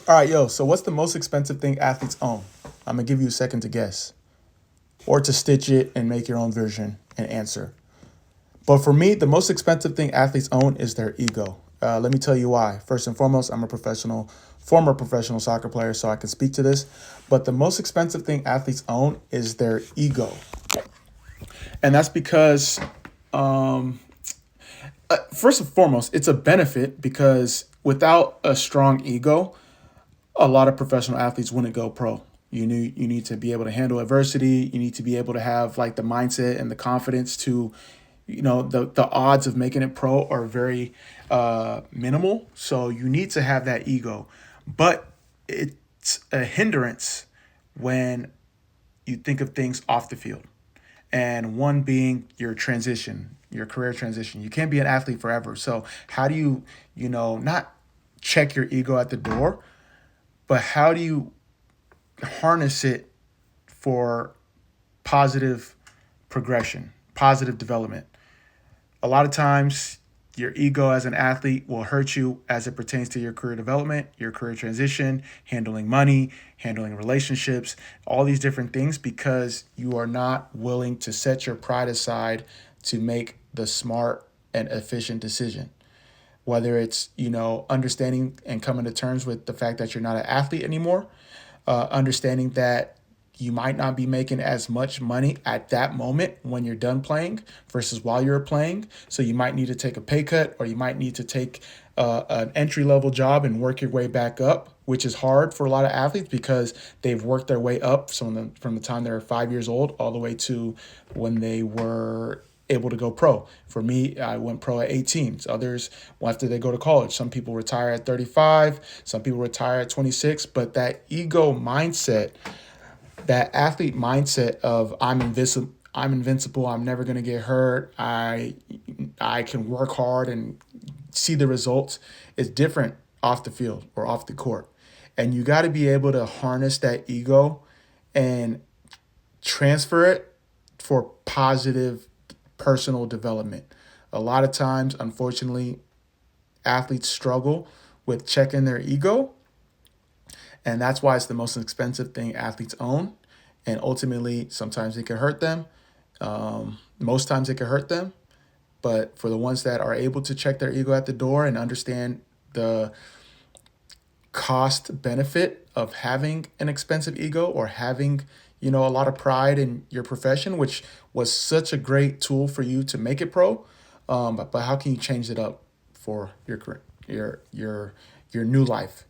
All right, yo. So what's the most expensive thing athletes own? I'm gonna give you a second to guess, or to stitch it and make your own version and answer. But for me, the most expensive thing athletes own is their ego. Let me tell you why. First and foremost, I'm a former professional soccer player, so I can speak to this. But the most expensive thing athletes own is their ego, and that's because, first and foremost, it's a benefit because without a strong ego, a lot of professional athletes wouldn't go pro. You need to be able to handle adversity. You need to be able to have like the mindset and the confidence to, the odds of making it pro are very minimal. So you need to have that ego, but it's a hindrance when you think of things off the field, and one being your transition, your career transition. You can't be an athlete forever. So how do you, not check your ego at the door, but how do you harness it for positive progression, positive development? A lot of times, your ego as an athlete will hurt you as it pertains to your career development, your career transition, handling money, handling relationships, all these different things, because you are not willing to set your pride aside to make the smart and efficient decision. Whether it's, understanding and coming to terms with the fact that you're not an athlete anymore, understanding that you might not be making as much money at that moment when you're done playing versus while you're playing. So you might need to take a pay cut, or you might need to take an entry level job and work your way back up, which is hard for a lot of athletes because they've worked their way up from the time they're 5 years old all the way to when they were able to go pro. For me, I went pro at 18. Others, after they go to college, some people retire at 35, some people retire at 26. But that ego mindset, that athlete mindset of I'm invincible, I'm never gonna get hurt, I can work hard and see the results, is different off the field or off the court. And you got to be able to harness that ego and transfer it for positive personal development. A lot of times, unfortunately, athletes struggle with checking their ego, and that's why it's the most expensive thing athletes own. And ultimately, sometimes it can hurt them. Most times it can hurt them. But for the ones that are able to check their ego at the door and understand the cost benefit of having an expensive ego, or having, a lot of pride in your profession, which was such a great tool for you to make it pro. But how can you change it up for your career, your new life,